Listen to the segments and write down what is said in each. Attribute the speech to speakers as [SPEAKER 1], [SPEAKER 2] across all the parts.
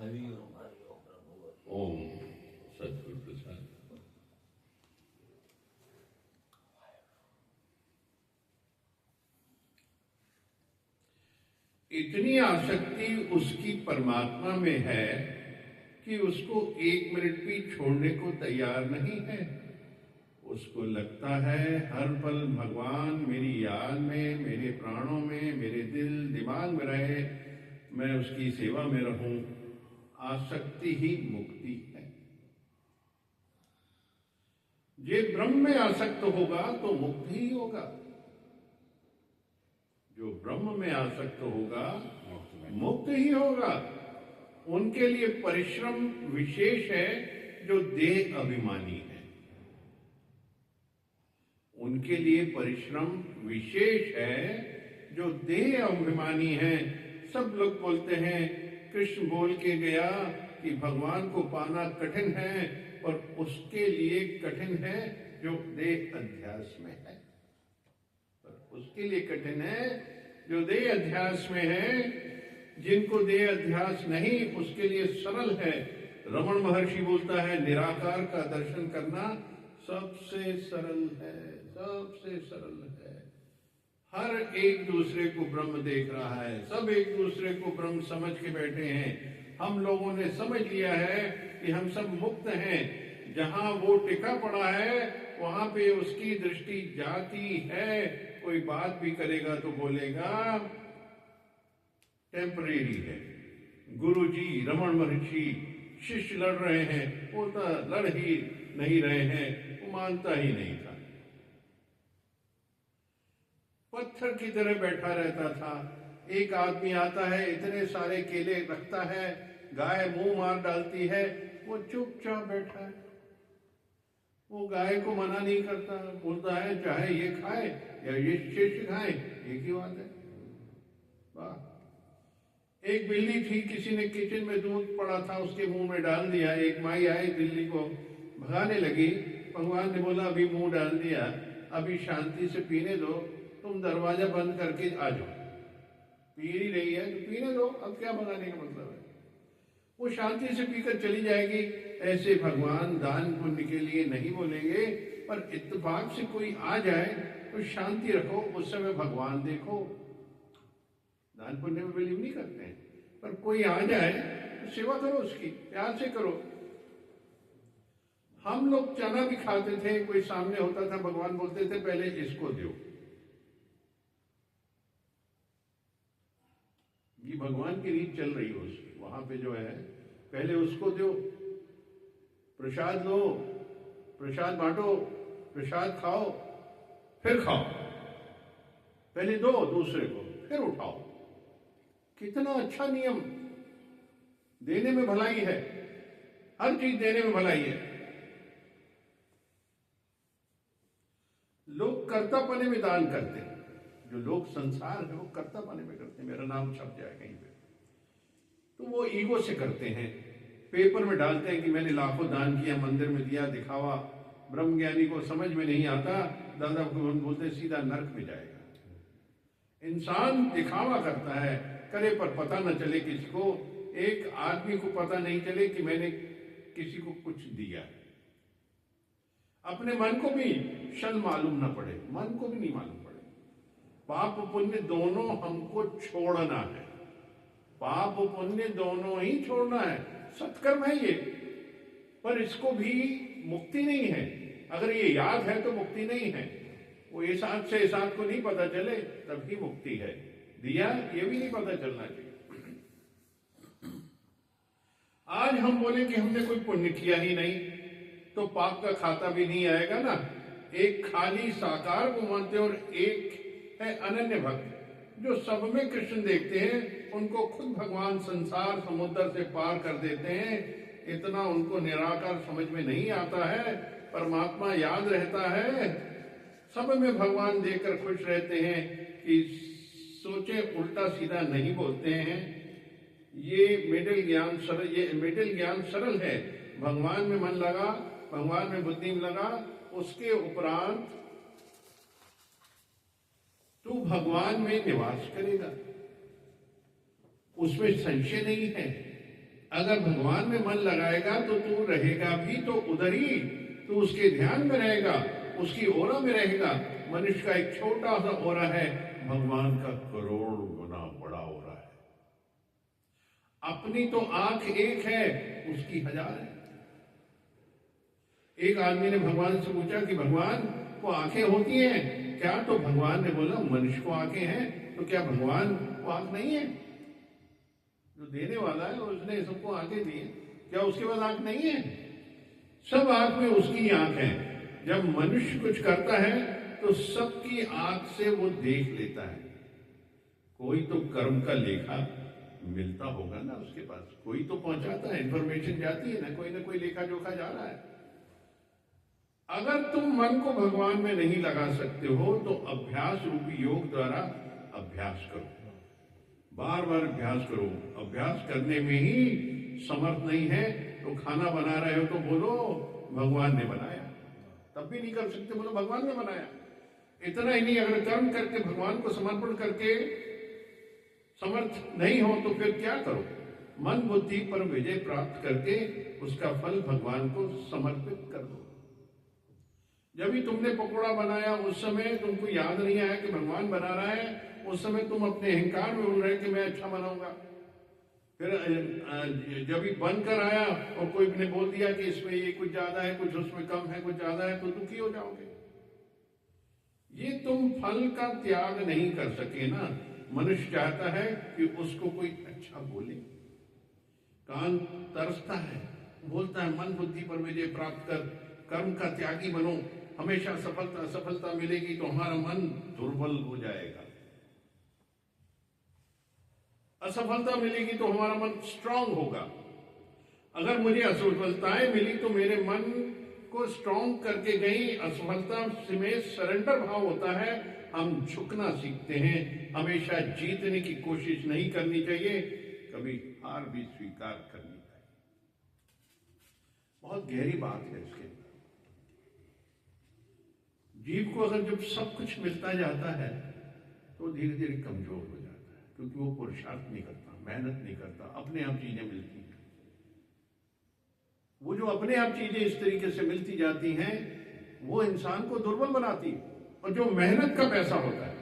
[SPEAKER 1] ओम सतगुरु प्रसाद। इतनी आसक्ति उसकी परमात्मा में है कि उसको 1 मिनट भी छोड़ने को तैयार नहीं है। उसको लगता है हर पल भगवान मेरी याद में, मेरे प्राणों में, मेरे दिल दिमाग में रहे, मैं उसकी सेवा में रहूं। आसक्ति ही मुक्ति है। जे ब्रह्म में आसक्त होगा तो मुक्त ही होगा। जो ब्रह्म में आसक्त होगा मुक्त ही होगा। उनके लिए परिश्रम विशेष है जो देह अभिमानी है। उनके लिए परिश्रम विशेष है जो देह अभिमानी है। सब लोग बोलते हैं, कृष्ण बोल के गया कि भगवान को पाना कठिन है, और उसके लिए कठिन है जो देह अध्यास में है। पर उसके लिए कठिन है जो देह अध्यास में है। जिनको देह अध्यास नहीं, उसके लिए सरल है। रमण महर्षि बोलता है, निराकार का दर्शन करना सबसे सरल है, सबसे सरल है। हर एक दूसरे को ब्रह्म देख रहा है, सब एक दूसरे को ब्रह्म समझ के बैठे हैं। हम लोगों ने समझ लिया है कि हम सब मुक्त हैं। जहां वो टिका पड़ा है वहां पे उसकी दृष्टि जाती है। कोई बात भी करेगा तो बोलेगा टेम्परेरी है। गुरुजी रमण महर्षि शिष्य लड़ रहे हैं, वो तो लड़ ही नहीं रहे हैं, वो मानता ही नहीं था। पत्थर की तरह बैठा रहता था। एक आदमी आता है, इतने सारे केले रखता है, गाय मुंह मार डालती है, वो चुपचाप बैठा है। वो गाय को मना नहीं करता, बोलता है चाहे ये खाए या ये शिष्य खाए, एक ही बात है। वाह। एक बिल्ली थी, किसी ने किचन में दूध पड़ा था उसके मुंह में डाल दिया। एक माई आई, बिल्ली को भगाने लगी। भगवान ने बोला अभी मुंह डाल दिया, अभी शांति से पीने दो, तुम दरवाजा बंद करके आ जाओ। पी ही रही है तो पीने दो, अब क्या भगाने का मतलब है। वो शांति से पीकर चली जाएगी। ऐसे भगवान दान पुण्य के लिए नहीं बोलेंगे, पर इत्तेफाक से कोई आ जाए तो शांति रखो, उस समय भगवान देखो। दान पुण्य में बिलीव नहीं करते हैं, पर कोई आ जाए तो सेवा करो, उसकी प्यार से करो। हम लोग चना भी खाते थे, कोई सामने होता था, भगवान बोलते थे पहले इसको दो। ये भगवान की रीत चल रही हो उसकी, वहां पे जो है पहले उसको दो, प्रसाद लो, प्रसाद बांटो, प्रसाद खाओ, फिर खाओ। पहले दो दूसरे को, फिर उठाओ। कितना अच्छा नियम। देने में भलाई है, हर चीज देने में भलाई है। लोग कर्तापने में दान करते हैं। जो लोग संसार है वो कर्तापने में करते हैं, मेरा नाम छप जाए कहीं पे, तो वो ईगो से करते हैं। पेपर में डालते हैं कि मैंने लाखों दान किया, मंदिर में दिया, दिखावा। ब्रह्म ज्ञानी को समझ में नहीं आता, दादा भगवान बोलते सीधा नरक में जाएगा। इंसान दिखावा करता है, करे पर पता न चले किसी को। एक आदमी को पता नहीं चले कि मैंने किसी को कुछ दिया। अपने मन को भी शन मालूम न पड़े, मन को भी नहीं मालूम पड़े। पाप पुण्य दोनों हमको छोड़ना है, पाप पुण्य दोनों ही छोड़ना है। सत्कर्म है ये, पर इसको भी मुक्ति नहीं है। अगर ये याद है तो मुक्ति नहीं है। वो इस हाथ से इस हाथ को नहीं पता चले तभी मुक्ति है। दिया ये भी नहीं पता चलना चाहिए। आज हम बोले कि हमने कोई पुण्य किया ही नहीं, तो पाप का खाता भी नहीं आएगा ना। एक खाली साकार को मानते और एक है अनन्य भक्त, जो सब में कृष्ण देखते हैं। उनको खुद भगवान संसार समुद्र से पार कर देते हैं। इतना उनको निराकार समझ में नहीं आता है, परमात्मा याद रहता है। सब में भगवान देखकर खुश रहते हैं कि सोचे उल्टा सीधा नहीं बोलते हैं। ये मिडिल ज्ञान सरल, ये मिडिल ज्ञान सरल है। भगवान में मन लगा, भगवान में बुद्धि में लगा, उसके उपरांत तू भगवान में निवास करेगा, उसमें संशय नहीं है। अगर भगवान में मन लगाएगा तो तू रहेगा भी तो उधर ही, तू उसके ध्यान में रहेगा, उसकी ओरा में रहेगा। मनुष्य का एक छोटा सा ओरा है, भगवान का करोड़ गुना बड़ा ओरा है। अपनी तो आंख एक है, उसकी हजार है। एक आदमी ने भगवान से पूछा कि भगवान को आंखें होती हैं क्या? तो भगवान ने बोला मनुष्य को आंखें हैं, तो क्या भगवान को आंख नहीं है? जो देने वाला है उसने सबको आंखें दी है, क्या उसके पास आंख नहीं है? सब आंख में उसकी आंख है। जब मनुष्य कुछ करता है तो सबकी आंख से वो देख लेता है। कोई तो कर्म का लेखा मिलता होगा ना उसके पास, कोई तो पहुंचाता है, इंफॉर्मेशन जाती है ना कोई लेखा जोखा जा रहा है। अगर तुम मन को भगवान में नहीं लगा सकते हो तो अभ्यास रूपी योग द्वारा अभ्यास करो, बार बार अभ्यास करो। अभ्यास करने में ही समर्थ नहीं है तो खाना बना रहे हो तो बोलो भगवान ने बनाया, तब भी नहीं कर सकते, बोलो भगवान ने बनाया। इतना ही नहीं, अगर कर्म करके भगवान को समर्पण करके समर्थ नहीं हो तो फिर क्या करो? मन बुद्धि पर विजय प्राप्त करके उसका फल भगवान को समर्पित कर दो। जब भी तुमने पकौड़ा बनाया उस समय तुमको याद नहीं आया कि भगवान बना रहा है, उस समय तुम अपने अहंकार में बोल रहे कि मैं अच्छा बनाऊंगा। फिर जब भी बनकर आया और कोई ने बोल दिया कि इसमें ये कुछ ज्यादा है, कुछ उसमें कम है, कुछ ज्यादा है, तो दुखी हो जाओगे। ये तुम फल का त्याग नहीं कर सके ना। मनुष्य चाहता है कि उसको कोई अच्छा बोले, कान तरसता है, बोलता है मन बुद्धि पर विजय प्राप्त कर, कर्म का त्यागी बनो, हमेशा सफलता मिलेगी, तो हमारा मन दुर्बल हो जाएगा। असफलता मिलेगी तो हमारा मन स्ट्रांग होगा। अगर मुझे असफलताएं मिली तो मेरे मन को स्ट्रांग करके गई। असफलता में सरेंडर भाव होता है, हम झुकना सीखते हैं। हमेशा जीतने की कोशिश नहीं करनी चाहिए, कभी हार भी स्वीकार करनी चाहिए। बहुत गहरी बात है इसके अंदर। जीव को अगर जब सब कुछ मिलता जाता है तो धीरे धीरे कमजोर हो जाता है, क्योंकि वो पुरुषार्थ नहीं करता, मेहनत नहीं करता, अपने आप चीजें मिलती हैं। वो जो अपने आप चीजें इस तरीके से मिलती जाती हैं वो इंसान को दुर्बल बनाती है। और जो मेहनत का पैसा होता है,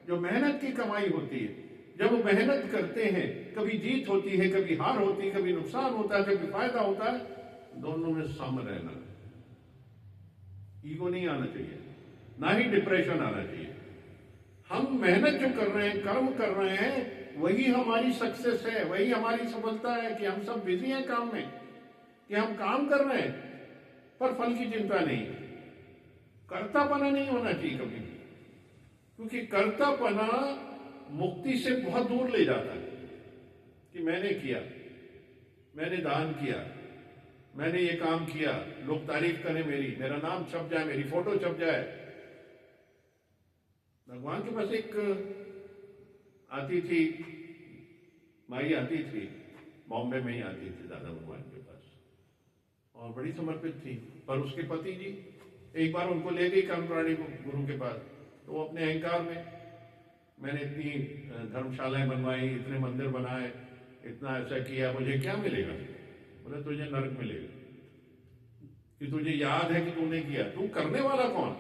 [SPEAKER 1] जो मेहनत की कमाई होती है, जब वो मेहनत करते हैं, कभी जीत होती है, कभी हार होती है, कभी नुकसान होता है, कभी फायदा होता है, दोनों में सम रहना है। ईगो नहीं आना चाहिए, ना ही डिप्रेशन आना चाहिए। हम मेहनत जो कर रहे हैं, कर्म कर रहे हैं, वही हमारी सक्सेस है, वही हमारी सफलता है कि हम सब बिजी हैं काम में, कि हम काम कर रहे हैं पर फल की चिंता नहीं। कर्तापना नहीं होना चाहिए कभी भी, क्योंकि कर्तापना मुक्ति से बहुत दूर ले जाता है। कि मैंने किया, मैंने दान किया, मैंने ये काम किया, लोग तारीफ करें मेरी, मेरा नाम छप जाए, मेरी फोटो छप जाए। भगवान के पास एक आती थी माई, आती थी, बॉम्बे में ही आती थी दादा भगवान के पास, और बड़ी समर्पित थी। पर उसके पति जी एक बार उनको ले गई कर्मप्राणी गुरु के पास, तो वो अपने अहंकार में, मैंने इतनी धर्मशालाएं बनवाई, इतने मंदिर बनाए, इतना ऐसा किया, मुझे क्या मिलेगा? बोले तुझे नरक मिलेगा, कि तुझे याद है कि तूने किया। तू करने वाला कौन?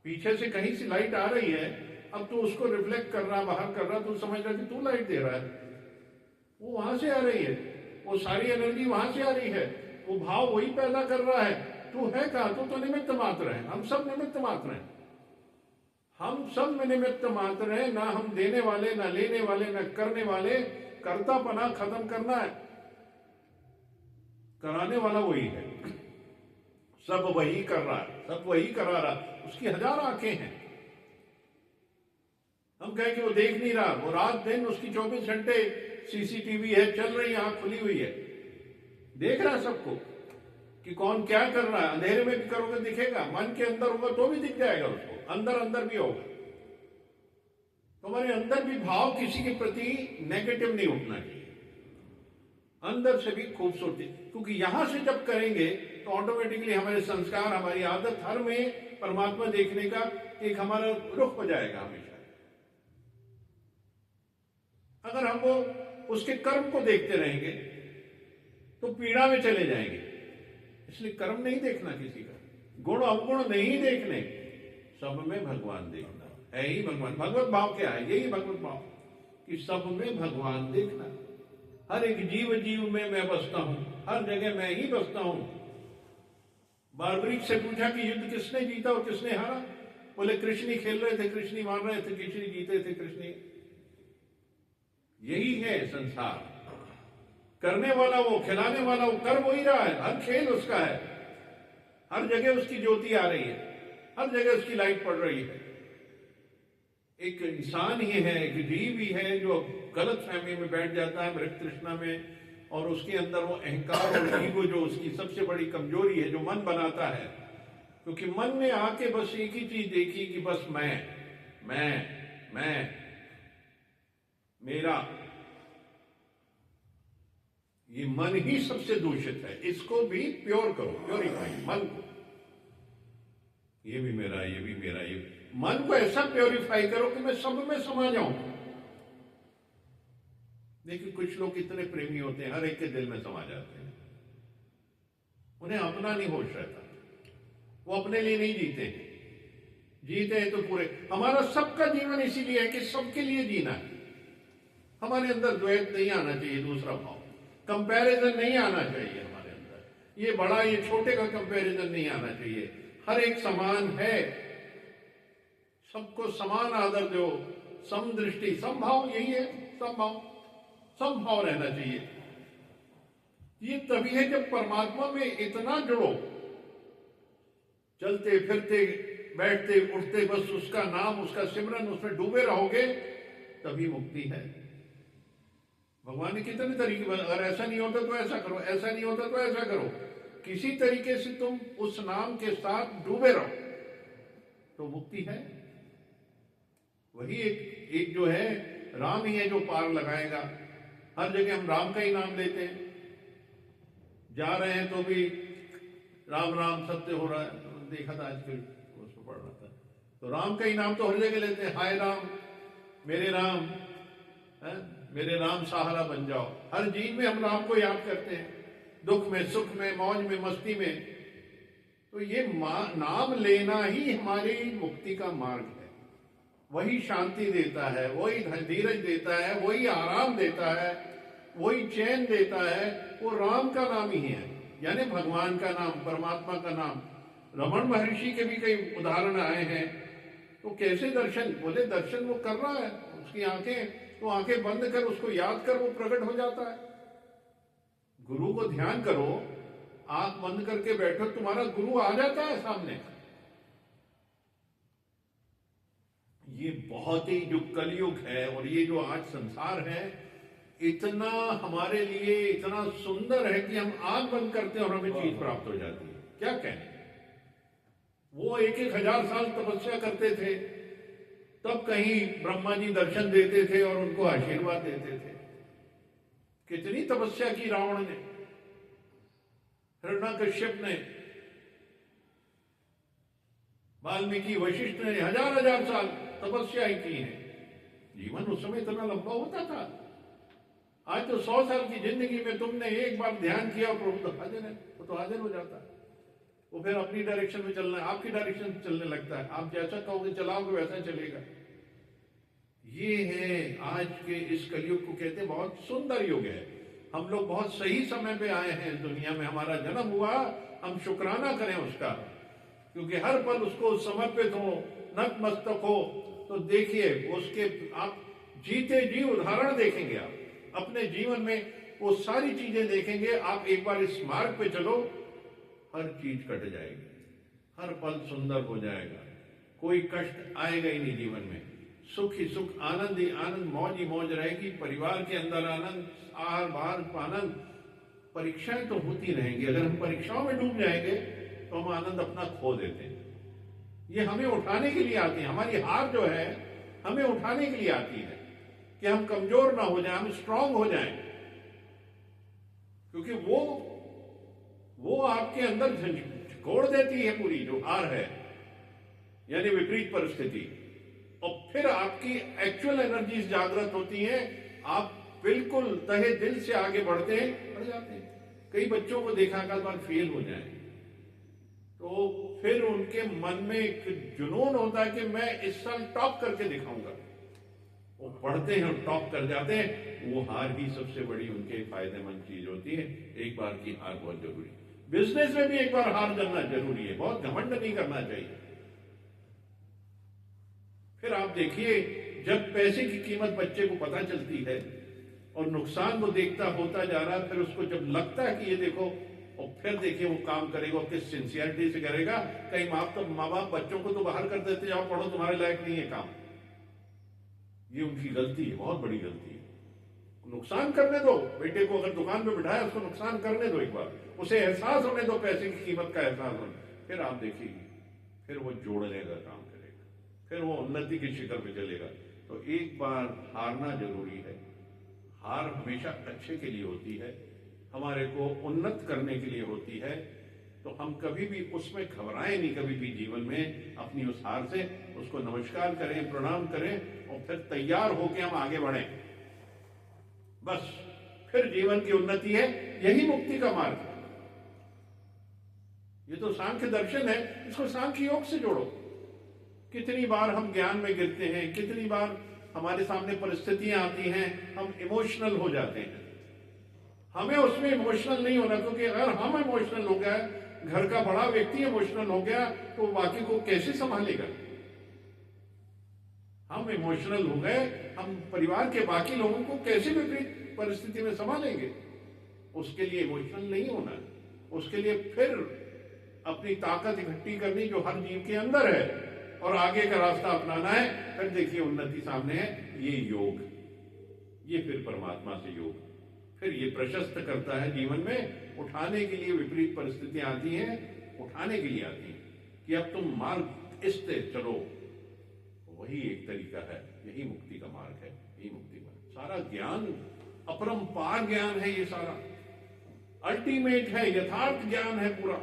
[SPEAKER 1] पीछे से कहीं से लाइट आ रही है, अब तू उसको रिफ्लेक्ट कर रहा, बाहर कर रहा, तू समझ रहा कि तू लाइट दे रहा है, वो वहां से आ रही है, वो सारी एनर्जी वहां से आ रही है, वो भाव वही पैदा कर रहा है। तू है कहां? तू तो निमित्त मात्र है। हम सब निमित्त मात्र हैं, हम सब में निमित्त मात्र हैं, ना हम देने वाले, ना लेने वाले, ना करने वाले। कर्तापना खत्म करना है, कराने वाला वही है, सब वही कर रहा है, सब वही करा रहा, उसकी हजार आंखें हैं। हम कहें कि वो देख नहीं रहा, वो रात दिन उसकी 24 घंटे सीसीटीवी है, चल रही, आंख खुली हुई है, देख रहा है सबको कि कौन क्या कर रहा है। अंधेरे में भी करोगे दिखेगा, मन के अंदर होगा तो भी दिख जाएगा उसको, अंदर अंदर भी होगा। तुम्हारे अंदर भी भाव किसी के प्रति नेगेटिव नहीं उठना चाहिए, अंदर से भी खूबसूरती, क्योंकि यहां से जब करेंगे तो ऑटोमेटिकली हमारे संस्कार, हमारी आदत, हर में परमात्मा देखने का एक हमारा रुख हो जाएगा हमेशा। अगर हम वो उसके कर्म को देखते रहेंगे तो पीड़ा में चले जाएंगे। इसलिए कर्म नहीं देखना किसी का, गुण अवगुण नहीं देखने, सब में भगवान देखना है ही भगवान। भगवत भाव क्या है? यही भगवत भाव कि सब में भगवान देखना। हर एक जीव जीव में मैं बसता हूं, हर जगह मैं ही बसता हूं। बार्बरिक से पूछा कि युद्ध किसने जीता और किसने हारा? बोले कृष्ण ही खेल रहे थे, कृष्ण ही मार रहे थे, कृष्ण ही जीते थे, कृष्ण ही। यही है संसार। करने वाला वो, खिलाने वाला वो, कर वही रहा है। हर खेल उसका है, हर जगह उसकी ज्योति आ रही है, हर जगह उसकी लाइट पड़ रही है। एक इंसान ही है, एक जीव ही है जो गलत फहमी में बैठ जाता है, मृत तृष्णा में, और उसके अंदर वो अहंकार और ईगो जो उसकी सबसे बड़ी कमजोरी है, जो मन बनाता है। क्योंकि मन ने आके बस एक ही चीज देखी कि बस मैं मेरा, ये मन ही सबसे दूषित है। इसको भी प्योर करो, प्योरीफाई मन को। ये भी मेरा, ये भी मेरा, ये मन को ऐसा प्योरीफाई करो कि मैं सब में समा जाऊं। देखिए कुछ लोग इतने प्रेमी होते हैं, हर एक के दिल में समा जाते हैं, उन्हें अपना नहीं होश रहता, वो अपने लिए नहीं जीते हैं। जीते हैं तो पूरे। हमारा सबका जीवन इसीलिए है कि सबके लिए जीना है। हमारे अंदर द्वैत नहीं आना चाहिए, दूसरा भाव, कंपैरिजन नहीं आना चाहिए हमारे अंदर। ये बड़ा ये छोटे का कंपैरिजन नहीं आना चाहिए। हर एक समान है, सबको समान आदर दो, समदृष्टि, समभाव, यही है समभाव, समभाव रहना चाहिए। ये तभी है जब परमात्मा में इतना जुड़ो, चलते फिरते बैठते उठते बस उसका नाम, उसका सिमरन, उसमें डूबे रहोगे, तभी मुक्ति है। भगवान ने कितने तरीके, अगर ऐसा नहीं होता तो ऐसा करो, ऐसा नहीं होता तो ऐसा करो, किसी तरीके से तुम उस नाम के साथ डूबे रहो तो मुक्ति है। वही एक जो है राम ही है जो पार लगाएगा। हर जगह हम राम का ही नाम लेते हैं, जा रहे हैं तो भी राम राम सत्य हो रहा है। देखा था आजकल, उसको पढ़ रहा था, तो राम का ही नाम तो हर जगह लेते हैं। हाय राम, मेरे राम है, मेरे राम सहारा बन जाओ। हर चीज में हम राम को याद करते हैं, दुख में, सुख में, मौज में, मस्ती में। तो ये नाम लेना ही हमारी मुक्ति का मार्ग है। वही शांति देता है, वही धीरज देता है, वही आराम देता है, वही चैन देता है। वो राम का नाम ही है, यानी भगवान का नाम, परमात्मा का नाम। रमण महर्षि के भी कई उदाहरण आए हैं। तो कैसे दर्शन? बोले दर्शन वो कर रहा है, उसकी आंखें, तो आंखें बंद कर, उसको याद कर, वो प्रकट हो जाता है। गुरु को ध्यान करो, आंख बंद करके बैठो, तुम्हारा गुरु आ जाता है सामने। ये बहुत ही जो कलयुग है और ये जो आज संसार है, इतना हमारे लिए इतना सुंदर है कि हम आंख बंद करते हैं और हमें चीज प्राप्त हो जाती है। क्या कहें, वो 1,000 साल तपस्या करते थे, तब कहीं ब्रह्मा जी दर्शन देते थे और उनको आशीर्वाद देते थे। कितनी तपस्या की रावण ने, हिरण्यकश्यप ने, वाल्मीकि, वशिष्ठ ने 1,000 साल तपस्या ही की है। जीवन उस समय इतना लंबा होता था। आज तो 100 साल की जिंदगी में तुमने एक बार ध्यान किया, प्रभु तो हाजिर है, वो तो हाजिर हो जाता है। वो फिर अपनी डायरेक्शन में चलना है, आपकी डायरेक्शन में चलने लगता है। आप जैसा कहोगे चलाओगे वैसा चलेगा। ये है आज के इस कलयुग को कहते हैं बहुत सुंदर युग है। हम लोग बहुत सही समय पे आए हैं इस दुनिया में, हमारा जन्म हुआ, हम शुक्राना करें उसका, क्योंकि हर पल उसको समर्पित हो, नतमस्तक हो। तो देखिए उसके आप जीते जी उदाहरण देखेंगे, आप अपने जीवन में वो सारी चीजें देखेंगे। आप एक बार इस मार्ग पे चलो, हर चीज कट जाएगी, हर पल सुंदर हो जाएगा, कोई कष्ट आएगा ही नहीं जीवन में। सुख ही सुख, आनंद ही आनंद, मौज ही मौज रहेगी। परिवार के अंदर आनंद, आहार बाहर आनंद। परीक्षाएं तो होती रहेंगी, अगर हम परीक्षाओं में डूब जाएंगे तो हम आनंद अपना खो देते हैं। ये हमें उठाने के लिए आती है, हमारी हार जो है हमें उठाने के लिए आती है कि हम कमजोर ना हो जाएं, हम स्ट्रांग हो जाएं। क्योंकि वो आपके अंदर झकोड़ देती है पूरी जो हार है, यानी विपरीत परिस्थिति, और फिर आपकी एक्चुअल एनर्जीज जागृत होती हैं। आप बिल्कुल तहे दिल से आगे बढ़ जाते हैं। कई बच्चों को देखा अगर बार फेल हो जाए तो फिर उनके मन में एक जुनून होता है कि मैं इस साल टॉप करके दिखाऊंगा। वो पढ़ते हैं और टॉप कर जाते हैं। वो हार ही सबसे बड़ी उनके फायदेमंद चीज होती है। एक बार की हार बहुत जरूरी है। बिजनेस में भी एक बार हार करना जरूरी है, बहुत घमंड नहीं करना चाहिए। फिर आप देखिए, जब पैसे की कीमत बच्चे को पता चलती है और नुकसान वो देखता होता जा रहा है, फिर उसको जब लगता है कि ये देखो, और फिर देखिए वो काम करेगा, किस सिंसियरिटी से करेगा। कई माँ बाप बच्चों को तो बाहर कर देते, जाओ पढ़ो, तुम्हारे लायक नहीं है काम। ये उनकी गलती है, बहुत बड़ी गलती है। नुकसान करने दो बेटे को, अगर दुकान पे बिठाया उसको नुकसान करने दो, एक बार उसे एहसास होने दो, पैसे की कीमत का एहसास होने, फिर आप देखिए फिर वो जोड़ने का काम करेगा, फिर वो उन्नति की शिखर पे चलेगा। तो एक बार हारना जरूरी है। हार हमेशा अच्छे के लिए होती है, हमारे को उन्नत करने के लिए होती है। तो हम कभी भी उसमें घबराएं नहीं, कभी भी जीवन में अपनी उस हार से उसको नमस्कार करें, प्रणाम करें और फिर तैयार होकर हम आगे बढ़ें। बस फिर जीवन की उन्नति है, यही मुक्ति का मार्ग है। ये तो सांख्य दर्शन है, इसको सांख्य योग से जोड़ो। कितनी बार हम ज्ञान में गिरते हैं, कितनी बार हमारे सामने परिस्थितियां आती हैं, हम इमोशनल हो जाते हैं। हमें उसमें इमोशनल नहीं होना, क्योंकि अगर हम इमोशनल हो गए, घर का बड़ा व्यक्ति इमोशनल हो गया, तो बाकी को कैसे संभालेगा। हम इमोशनल हो गए, हम परिवार के बाकी लोगों को कैसे विपरीत परिस्थिति में संभालेंगे। उसके लिए इमोशनल नहीं होना, उसके लिए फिर अपनी ताकत इकट्ठी करनी जो हर जीव के अंदर है, और आगे का रास्ता अपनाना है। फिर देखिए उन्नति सामने है। ये योग, ये फिर परमात्मा से योग, फिर ये प्रशस्त करता है जीवन में। उठाने के लिए विपरीत परिस्थितियां आती हैं, उठाने के लिए आती हैं कि अब तुम मार्ग इस पे चलो। वही एक तरीका है, यही मुक्ति का मार्ग है, यही मुक्ति का सारा ज्ञान अपरंपार ज्ञान है। ये सारा अल्टीमेट है, यथार्थ ज्ञान है पूरा,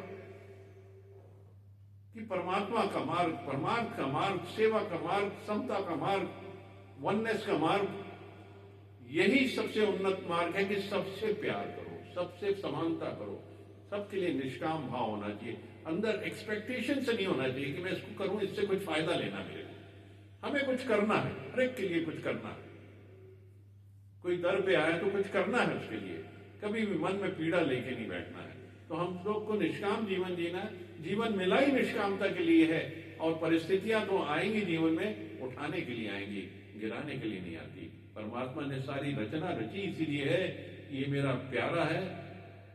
[SPEAKER 1] कि परमात्मा का मार्ग, परमार्थ का मार्ग, सेवा का मार्ग, समता का मार्ग, वननेस का मार्ग, यही सबसे उन्नत मार्ग है। कि सबसे प्यार करो, सबसे समानता करो, सबके लिए निष्काम भाव होना चाहिए। अंदर एक्सपेक्टेशन से नहीं होना चाहिए कि मैं इसको करूं, इससे कुछ फायदा लेना मेरे को। हमें कुछ करना है, हर एक के लिए कुछ करना है। कोई दर पे आया तो कुछ करना है उसके लिए, कभी भी मन में पीड़ा लेके नहीं बैठना है। तो हम लोग को निष्काम जीवन जीना है। जीवन मिला ही निष्कामता के लिए है, और परिस्थितियां तो आएंगी जीवन में, उठाने के लिए आएंगी, गिराने के लिए नहीं आती। परमात्मा ने सारी रचना रची इसीलिए है, ये मेरा प्यारा है,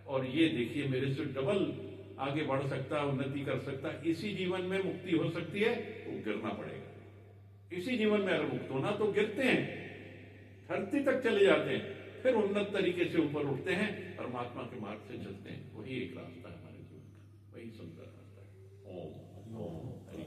[SPEAKER 1] और ये देखिए मेरे से डबल आगे बढ़ सकता है, उन्नति कर सकता है। इसी जीवन में मुक्ति हो सकती है, तो गिरना पड़ेगा। इसी जीवन में अगर मुक्त होना, तो गिरते हैं, धरती तक चले जाते हैं, फिर उन्नत तरीके से ऊपर उठते हैं, परमात्मा के मार्ग से चलते हैं। वही एक रास्ता है हमारे जीवन का, वही सुंदर रास्ता है। ओम ओम हरि।